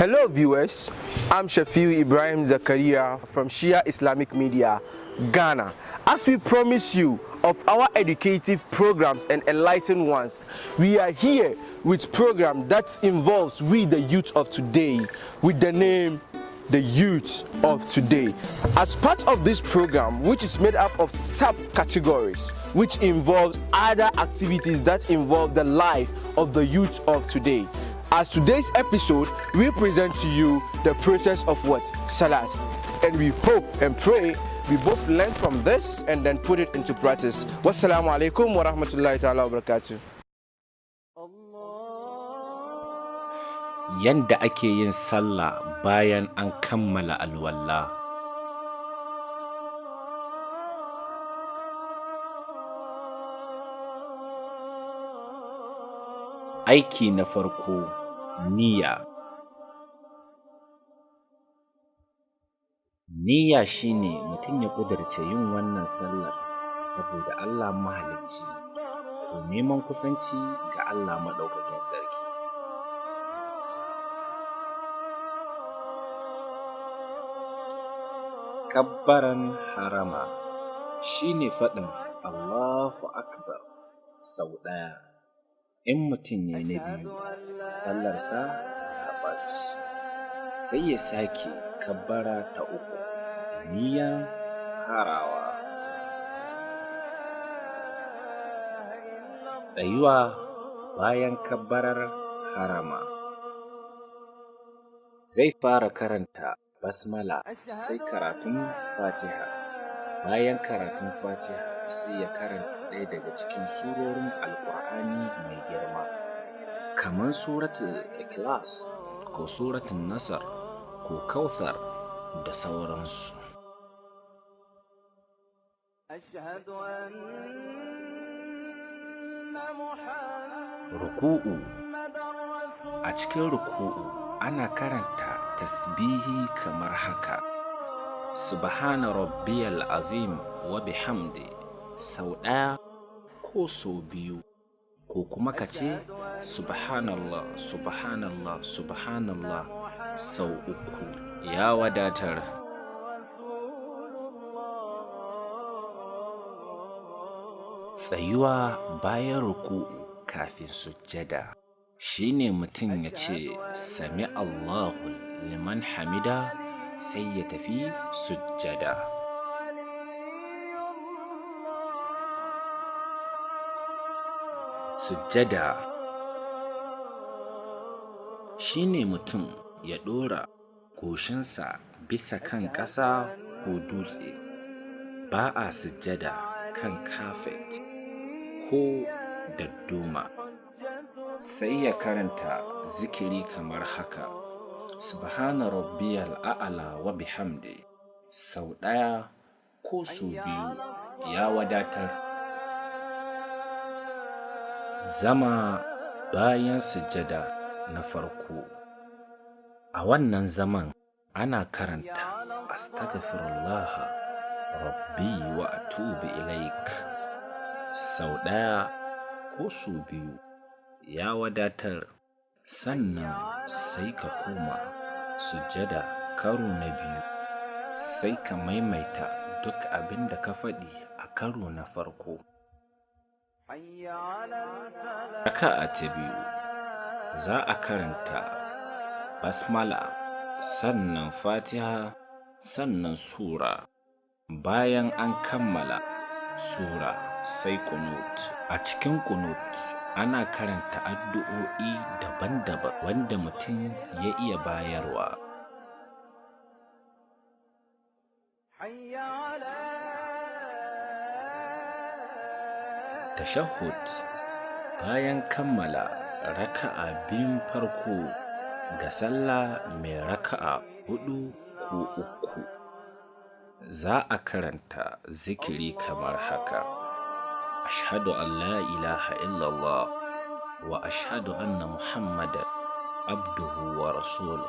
Hello viewers, I'm Shafiu Ibrahim Zakaria from SHI'A Islamic Media, Ghana. As we promise you of our educative programs and enlightened ones, we are here with program that involves we the youth of today with the name The Youth of Today. As part of this program, which is made up of subcategories, which involves other activities that involve the life of the youth of today. As today's episode, we present to you the process of what? Salat. And we hope and pray we both learn from this and then put it into practice. Wassalamu alaikum wa rahmatullahi ta'ala wa barakatuh. Yanda ake yin sallah bayan an kammala alwala. Aiki na farko, niyya. Niyya shine mutum ya ƙudurce yin wannan sallar saboda Allah mahalicci ko neman kusanci ga Allah maɗaukakin sarki. Kabbaran harama shine faɗin Allahu Akbar sau ɗaya. In mutum ya na biyu, sallarsa ta ɓaci, sai ya sake kabbara ta uku, niyyar harawa. Tsayuwa bayan kabbarar harama. Zai fara karanta basmala sai karatun Fatiha. Bayan karatun Fatiha sai ya karanta ɗaya daga cikin surorin Alƙur'ani mai girma, kamar suratul Ikhlas ko suratul Nasr ko Kauthar da sauransu. Ruku'u. A cikin ruku'u ana karanta tasbihi kamar haka: Subhana rabbiyal azim wa bihamdi sau ɗaya ko sau biyu, ko kuma ka ce subhanallah subhanallah subhanallah sau uku ya wadatar. Tsayuwa bayan ruku'u kafin sujjada shine mutum ya ce sami Allahu liman hamida sai ya tafi sujjada. Sujjada shine mutum ya ɗora goshinsa bisa kan ƙasa ko dutse. Ba a sujjada kan kafet ko dadduma. Sai ya karanta zikiri kamar haka: Subhana rabbiyal a'la wa bihamdi sau ɗaya ko sau biyu ya wadatar. Zama bayan sujjada na farko. A wannan zaman ana karanta astaghfirullah rabbi wa atubu ilaik sau ɗaya ko sau biyu ya wadatar. Sannan sai ka koma sujjada karo na biyu, sai ka maimaita duk abin da ka faɗi a karo na farko. Raka'a ta biyu za a karanta basmala, sannan Fatiha, sannan sura. Bayan an kammala sura sai kunut. A cikin kunut ana karanta addu'o'i daban-daban wanda mutum ya iya bayarwa. Tashahhud. Bayan kammala raka'a biyun farko ga sallah mai raka'a 4 ko 3, za a karanta zikiri kamar haka: Ashhadu an la ilaha illallah wa ashhadu anna Muhammadan abduhu wa rasuluhu.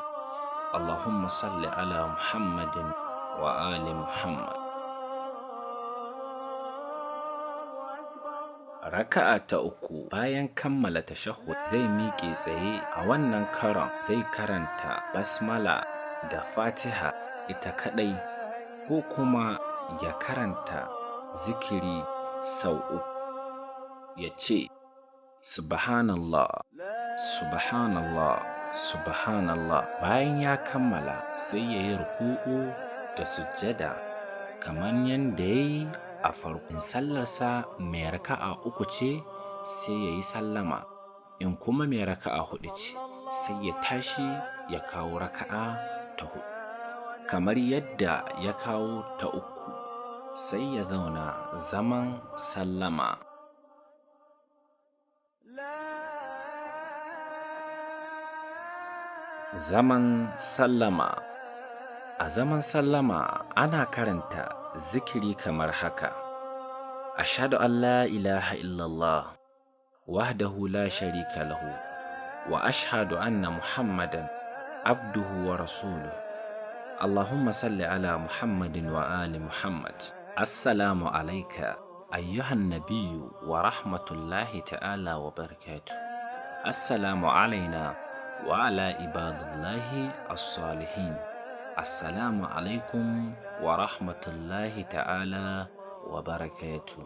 Allahumma salli ala Muhammadin wa ali Muhammad. Raka'a ta uku bayan kammala tashahhud zai miƙe tsaye, a wannan karon zai karanta basmala da Fatiha ita kaɗai ko kuma ya karanta zikiri sau uku, ya ce subhanallah subhanallah subhanallah. Bayan ya kammala sai ya yi ruku'u da sujjada kamar yadda ya yi a farkon sallarsa. Mai raka'a uku ce sai ya yi sallama, in kuma mai raka'a huɗu ce sai ya tashi ya kawo raka'a ta huɗu. Kamar yadda ya kawo ta uku sai ya zauna zaman sallama. Zaman sallama. A zaman sallama ana karanta zikiri kamar haka: ashhadu an la ilaha illallah wahdahu la sharika lahu wa ashhadu anna muhammadan abduhu wa rasuluhu. Allahumma salli ala muhammadin wa ali muhammad. Assalamu alayka ayyuhan nabiyyu wa rahmatullahi ta'ala wa barakatuh. Assalamu alayna wa ala ibadillahi as-salihin. Assalamu alaikum wa rahmatullahi ta'ala wa barakatuh.